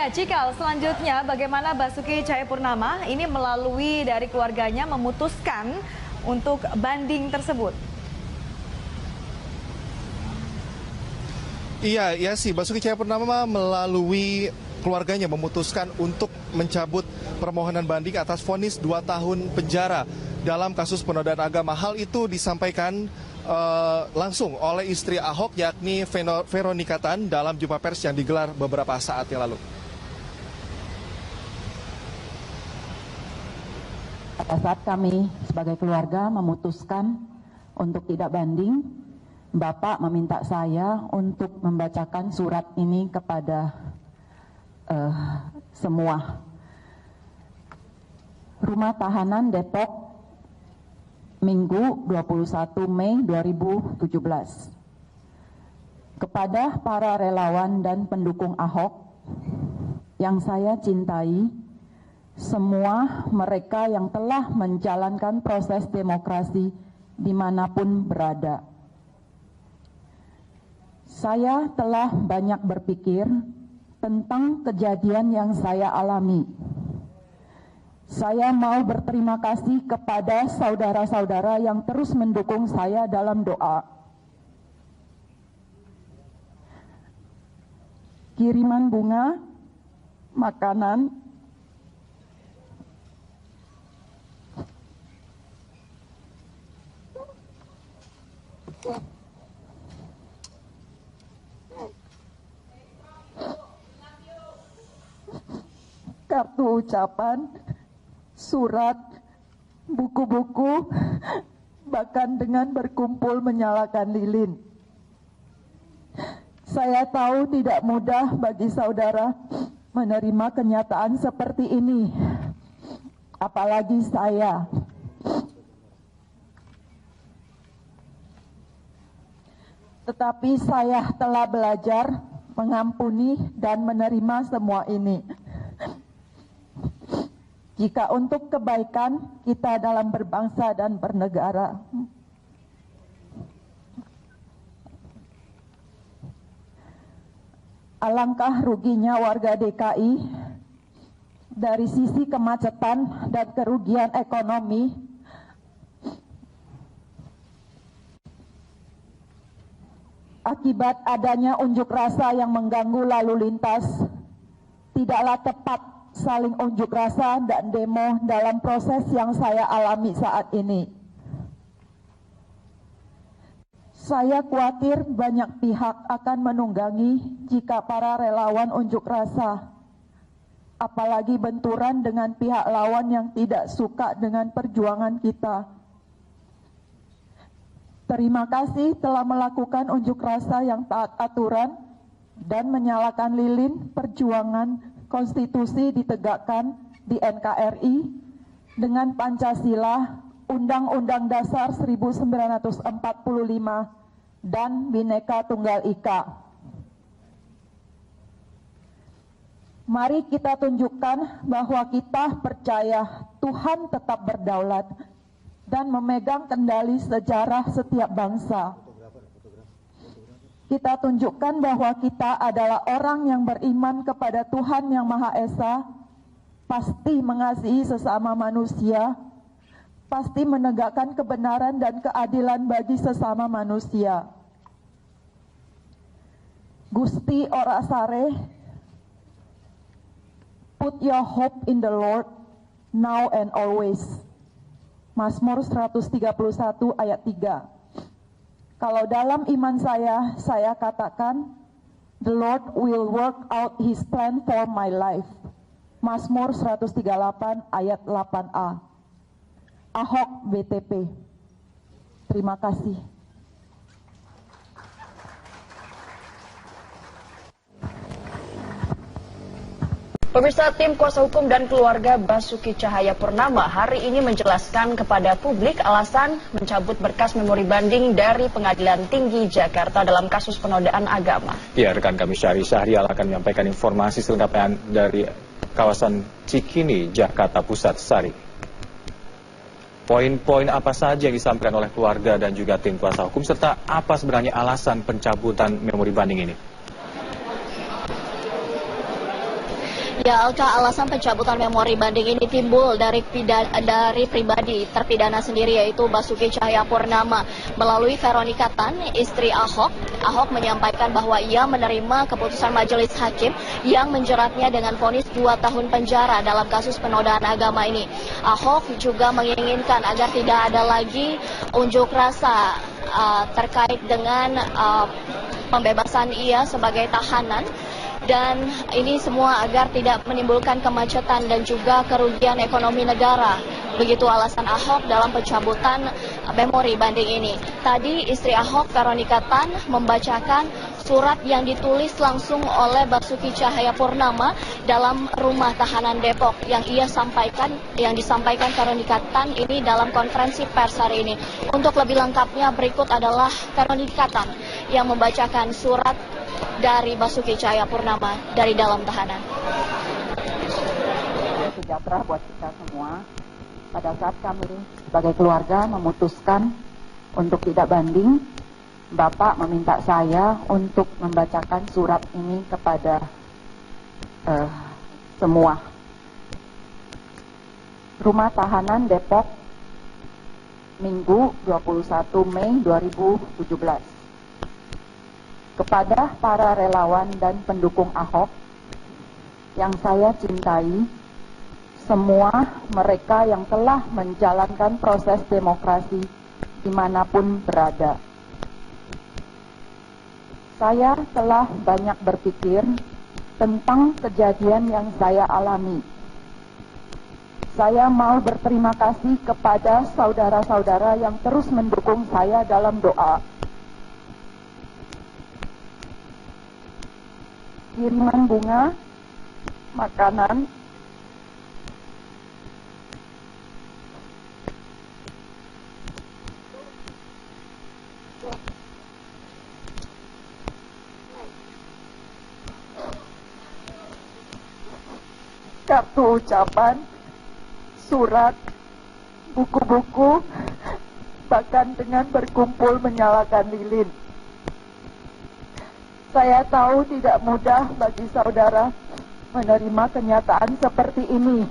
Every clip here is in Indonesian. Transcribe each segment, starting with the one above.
Ya, Cikal, selanjutnya bagaimana Basuki Cahayapurnama ini melalui dari keluarganya memutuskan untuk banding tersebut? Iya sih, Basuki Cahayapurnama melalui keluarganya memutuskan untuk mencabut permohonan banding atas vonis 2 tahun penjara dalam kasus penodaan agama. Hal itu disampaikan langsung oleh istri Ahok, yakni Veronica Tan, dalam jumpa pers yang digelar beberapa saat yang lalu. Pada saat kami sebagai keluarga memutuskan untuk tidak banding, Bapak meminta saya untuk membacakan surat ini kepada semua. Rumah Tahanan Depok, Minggu 21 Mei 2017. Kepada para relawan dan pendukung Ahok yang saya cintai, semua mereka yang telah menjalankan proses demokrasi dimanapun berada. Saya telah banyak berpikir tentang kejadian yang saya alami. Saya mau berterima kasih kepada saudara-saudara yang terus mendukung saya dalam doa. Kiriman bunga, makanan, kartu ucapan, surat, buku-buku, bahkan dengan berkumpul menyalakan lilin. Saya tahu tidak mudah bagi saudara menerima kenyataan seperti ini, apalagi saya. Tetapi saya telah belajar mengampuni dan menerima semua ini. Jika untuk kebaikan kita dalam berbangsa dan bernegara. Alangkah ruginya warga DKI dari sisi kemacetan dan kerugian ekonomi akibat adanya unjuk rasa yang mengganggu lalu lintas. Tidaklah tepat saling unjuk rasa dan demo dalam proses yang saya alami saat ini. Saya khawatir banyak pihak akan menunggangi jika para relawan unjuk rasa, apalagi benturan dengan pihak lawan yang tidak suka dengan perjuangan kita. Terima kasih telah melakukan unjuk rasa yang taat aturan dan menyalakan lilin perjuangan konstitusi ditegakkan di NKRI dengan Pancasila, Undang-Undang Dasar 1945, dan Bhinneka Tunggal Ika. Mari kita tunjukkan bahwa kita percaya Tuhan tetap berdaulat dan memegang kendali sejarah setiap bangsa. Kita tunjukkan bahwa kita adalah orang yang beriman kepada Tuhan yang Maha Esa, pasti mengasihi sesama manusia, pasti menegakkan kebenaran dan keadilan bagi sesama manusia. Gusti ora sare, put your hope in the Lord, now and always. Mazmur 131 ayat 3. Kalau dalam iman saya katakan, the Lord will work out His plan for my life. Mazmur 138 ayat 8a. Ahok BTP. Terima kasih. Pemirsa, tim kuasa hukum dan keluarga Basuki Cahayapurnama hari ini menjelaskan kepada publik alasan mencabut berkas memori banding dari Pengadilan Tinggi Jakarta dalam kasus penodaan agama. Ya, rekan kami Syahri Syahrial akan menyampaikan informasi selengkapnya dari kawasan Cikini, Jakarta Pusat. Sari. Poin-poin apa saja yang disampaikan oleh keluarga dan juga tim kuasa hukum, serta apa sebenarnya alasan pencabutan memori banding ini? Ya, Alka, alasan pencabutan memori banding ini timbul dari pribadi terpidana sendiri, yaitu Basuki Cahayapurnama. Melalui Veronica Tan, istri Ahok, Ahok menyampaikan bahwa ia menerima keputusan majelis hakim yang menjeratnya dengan vonis 2 tahun penjara dalam kasus penodaan agama ini. Ahok juga menginginkan agar tidak ada lagi unjuk rasa terkait dengan pembebasan ia sebagai tahanan. Dan ini semua agar tidak menimbulkan kemacetan dan juga kerugian ekonomi negara. Begitu alasan Ahok dalam pencabutan memori banding ini. Tadi istri Ahok, Veronica Tan, membacakan surat yang ditulis langsung oleh Basuki Cahayapurnama dalam rumah tahanan Depok yang disampaikan Veronica Tan ini dalam konferensi pers hari ini. Untuk lebih lengkapnya berikut adalah Veronica Tan yang membacakan surat dari Basuki Cahayapurnama dari dalam tahanan. Sejahtera buat kita semua. Pada saat kami sebagai keluarga memutuskan untuk tidak banding, Bapak meminta saya untuk membacakan surat ini kepada semua. Rumah Tahanan Depok, Minggu 21 Mei 2017. Kepada para relawan dan pendukung Ahok yang saya cintai, semua mereka yang telah menjalankan proses demokrasi dimanapun berada. Saya telah banyak berpikir tentang kejadian yang saya alami. Saya mau berterima kasih kepada saudara-saudara yang terus mendukung saya dalam doa. Kiriman bunga, makanan, kartu ucapan, surat, buku-buku, bahkan dengan berkumpul menyalakan lilin. Saya tahu tidak mudah bagi saudara menerima kenyataan seperti ini,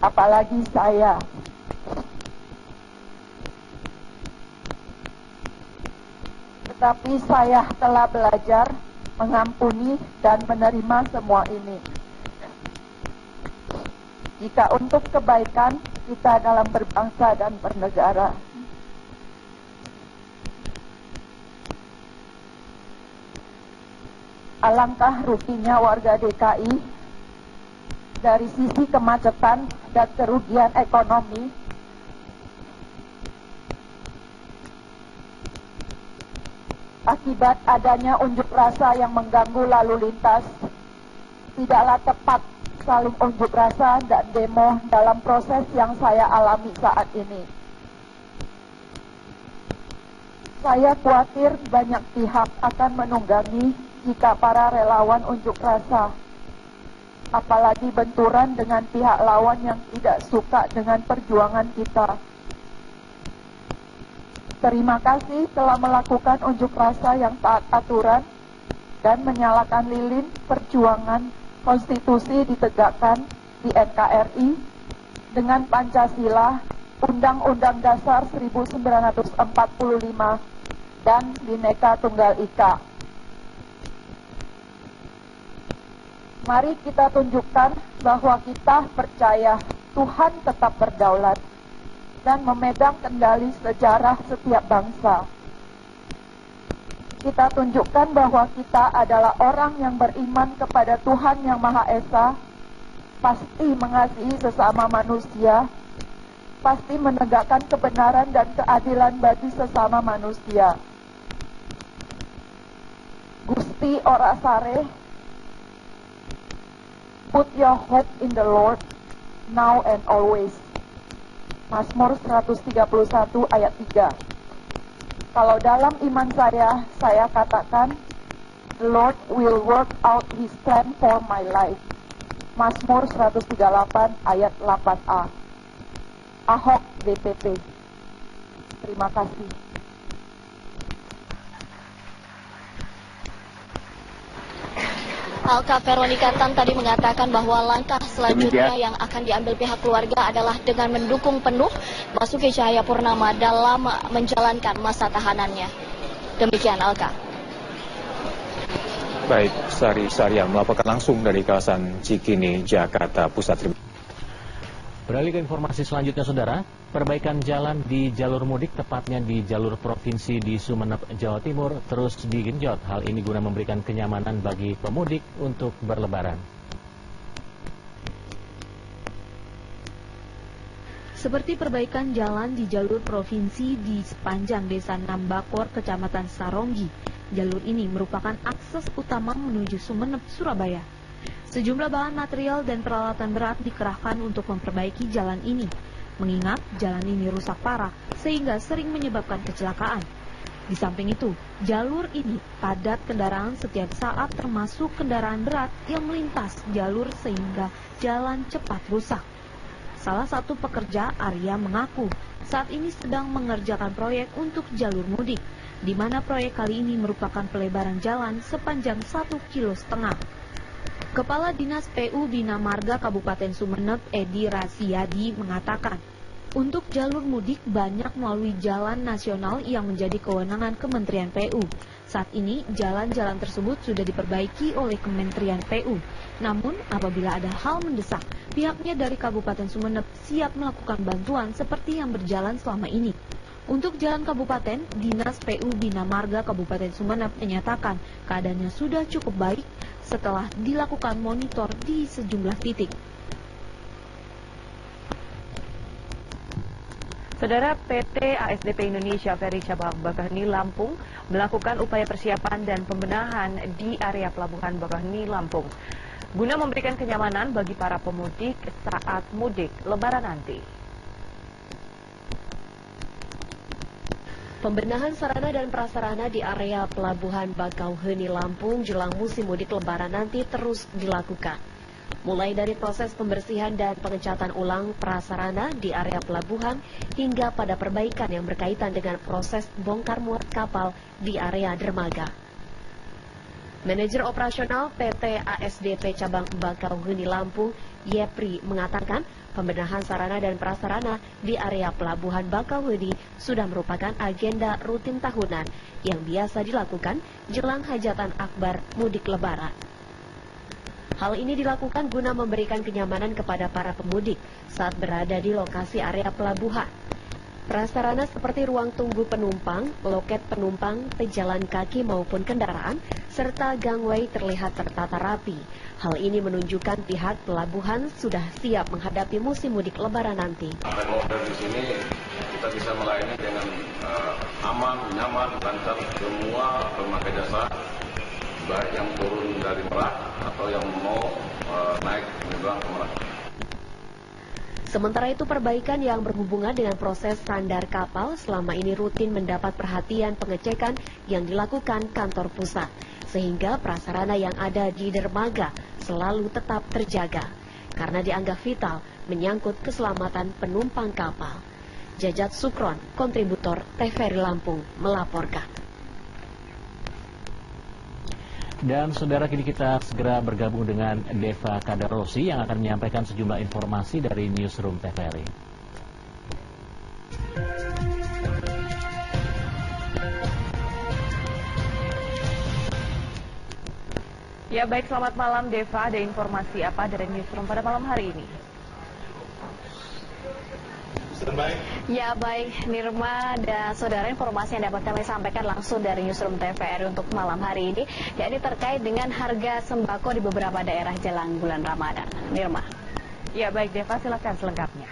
apalagi saya. Tetapi saya telah belajar mengampuni dan menerima semua ini. Jika untuk kebaikan kita dalam berbangsa dan bernegara. Alangkah ruginya warga DKI dari sisi kemacetan dan kerugian ekonomi akibat adanya unjuk rasa yang mengganggu lalu lintas. Tidaklah tepat saling unjuk rasa dan demo dalam proses yang saya alami saat ini. Saya khawatir banyak pihak akan menunggangi jika para relawan unjuk rasa, apalagi benturan dengan pihak lawan yang tidak suka dengan perjuangan kita. Terima kasih telah melakukan unjuk rasa yang taat aturan dan menyalakan lilin perjuangan konstitusi ditegakkan di NKRI dengan Pancasila, Undang-Undang Dasar 1945, dan Bhinneka Tunggal Ika. Mari kita tunjukkan bahwa kita percaya Tuhan tetap berdaulat dan memegang kendali sejarah setiap bangsa. Kita tunjukkan bahwa kita adalah orang yang beriman kepada Tuhan yang Maha Esa, pasti mengasihi sesama manusia, pasti menegakkan kebenaran dan keadilan bagi sesama manusia. Gusti ora sareh, put your hope in the Lord, now and always. Mazmur 131 ayat 3. Kalau dalam iman saya katakan, the Lord will work out His plan for my life. Mazmur 138 ayat 8a. Ahok DPP. Terima kasih. Alka Veronica Tan tadi mengatakan bahwa langkah selanjutnya yang akan diambil pihak keluarga adalah dengan mendukung penuh Basuki Cahayapurnama dalam menjalankan masa tahanannya. Demikian Alka. Baik, Sari Sarian melaporkan langsung dari kawasan Cikini, Jakarta Pusat. Beralih ke informasi selanjutnya, Saudara. Perbaikan jalan di jalur mudik, tepatnya di jalur provinsi di Sumeneb, Jawa Timur, terus digenjot. Hal ini guna memberikan kenyamanan bagi pemudik untuk berlebaran. Seperti perbaikan jalan di jalur provinsi di sepanjang Desa Nambakor, Kecamatan Saronggi. Jalur ini merupakan akses utama menuju Sumeneb, Surabaya. Sejumlah bahan material dan peralatan berat dikerahkan untuk memperbaiki jalan ini. Mengingat jalan ini rusak parah sehingga sering menyebabkan kecelakaan. Di samping itu, jalur ini padat kendaraan setiap saat termasuk kendaraan berat yang melintas jalur sehingga jalan cepat rusak. Salah satu pekerja, Arya, mengaku saat ini sedang mengerjakan proyek untuk jalur mudik, di mana proyek kali ini merupakan pelebaran jalan sepanjang 1,5 km. Kepala Dinas PU Bina Marga Kabupaten Sumeneb, Edi Rasiadi, mengatakan, untuk jalur mudik banyak melalui jalan nasional yang menjadi kewenangan Kementerian PU. Saat ini, jalan-jalan tersebut sudah diperbaiki oleh Kementerian PU. Namun, apabila ada hal mendesak, pihaknya dari Kabupaten Sumeneb siap melakukan bantuan seperti yang berjalan selama ini. Untuk jalan kabupaten, Dinas PU Bina Marga Kabupaten Sumeneb menyatakan keadaannya sudah cukup baik setelah dilakukan monitor di sejumlah titik. Saudara, PT ASDP Indonesia Ferry Cabang Bakauheni Lampung melakukan upaya persiapan dan pembenahan di area Pelabuhan Bakauheni Lampung guna memberikan kenyamanan bagi para pemudik saat mudik Lebaran nanti. Pembenahan sarana dan prasarana di area Pelabuhan Bakauheni Lampung jelang musim mudik Lebaran nanti terus dilakukan. Mulai dari proses pembersihan dan pengecatan ulang prasarana di area pelabuhan hingga pada perbaikan yang berkaitan dengan proses bongkar muat kapal di area dermaga. Manajer operasional PT ASDP Cabang Bakauheni Lampung, Yepri, mengatakan pembenahan sarana dan prasarana di area Pelabuhan Bakauheni sudah merupakan agenda rutin tahunan yang biasa dilakukan jelang hajatan akbar mudik Lebaran. Hal ini dilakukan guna memberikan kenyamanan kepada para pemudik saat berada di lokasi area pelabuhan. Prasarana seperti ruang tunggu penumpang, loket penumpang, pejalan kaki maupun kendaraan, serta gangway terlihat tertata rapi. Hal ini menunjukkan pihak pelabuhan sudah siap menghadapi musim mudik Lebaran nanti. Mobil di sini kita bisa melayani dengan aman, nyaman, lancar semua pemakai jasa, baik yang turun dari Merak atau yang mau naik menyeberang ke Merak. Sementara itu, perbaikan yang berhubungan dengan proses standar kapal selama ini rutin mendapat perhatian pengecekan yang dilakukan kantor pusat, sehingga prasarana yang ada di dermaga selalu tetap terjaga, karena dianggap vital menyangkut keselamatan penumpang kapal. Jajat Sukron, kontributor TVRI Lampung, melaporkan. Dan saudara, kini kita segera bergabung dengan Deva Kadarosi yang akan menyampaikan sejumlah informasi dari Newsroom TVRI. Ya baik, selamat malam Deva. Ada informasi apa dari Newsroom pada malam hari ini? Ya baik, Nirma dan saudara, informasi yang dapat kami sampaikan langsung dari Newsroom TVRI untuk malam hari ini, yakni terkait dengan harga sembako di beberapa daerah jelang bulan Ramadan. Nirma. Ya baik Deva, silakan selengkapnya.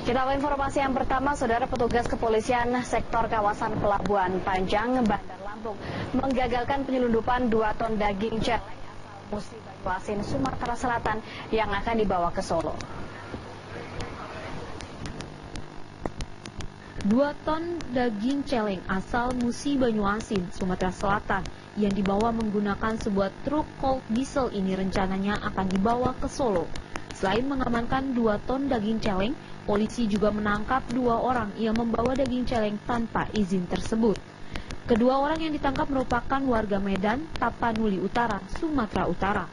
Kita ke informasi yang pertama, saudara. Petugas kepolisian sektor kawasan Pelabuhan Panjang, Bandar Lampung menggagalkan penyelundupan 2 ton daging celeng asal Musi Banyuasin, Sumatera Selatan yang akan dibawa ke Solo. 2 ton daging celeng asal Musi Banyuasin, Sumatera Selatan yang dibawa menggunakan sebuah truk cold diesel ini rencananya akan dibawa ke Solo. Selain mengamankan 2 ton daging celeng, Polisi juga menangkap 2 orang yang membawa daging celeng tanpa izin tersebut. Kedua orang yang ditangkap merupakan warga Medan, Tapanuli Utara, Sumatera Utara.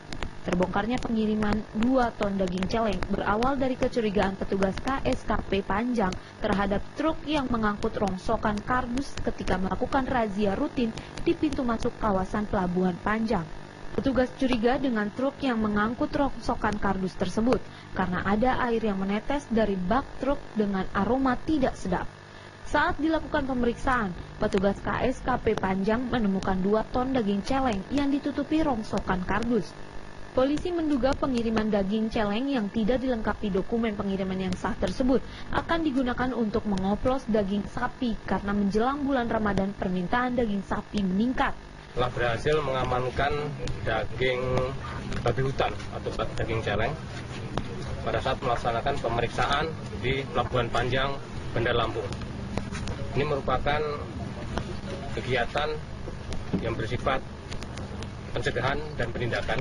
Terbongkarnya pengiriman 2 ton daging celeng berawal dari kecurigaan petugas KSKP Panjang terhadap truk yang mengangkut rongsokan kardus ketika melakukan razia rutin di pintu masuk kawasan Pelabuhan Panjang. Petugas curiga dengan truk yang mengangkut rongsokan kardus tersebut karena ada air yang menetes dari bak truk dengan aroma tidak sedap. Saat dilakukan pemeriksaan, petugas KSKP Panjang menemukan 2 ton daging celeng yang ditutupi rongsokan kardus. Polisi menduga pengiriman daging celeng yang tidak dilengkapi dokumen pengiriman yang sah tersebut akan digunakan untuk mengoplos daging sapi karena menjelang bulan Ramadan permintaan daging sapi meningkat. Telah berhasil mengamankan daging babi hutan atau daging celeng pada saat melaksanakan pemeriksaan di Pelabuhan Panjang, Bandar Lampung. Ini merupakan kegiatan yang bersifat pencegahan dan penindakan.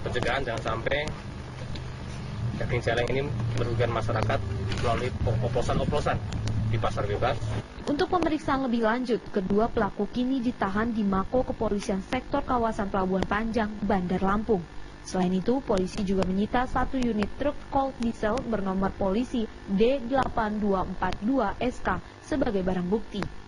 Pencegahan jangan sampai daging celeng ini merugikan masyarakat melalui oplosan-oplosan di pasar bebas. Untuk pemeriksaan lebih lanjut, kedua pelaku kini ditahan di Mako Kepolisian Sektor Kawasan Pelabuhan Panjang, Bandar Lampung. Selain itu, polisi juga menyita 1 unit truk Colt diesel bernomor polisi D8242 SK sebagai barang bukti.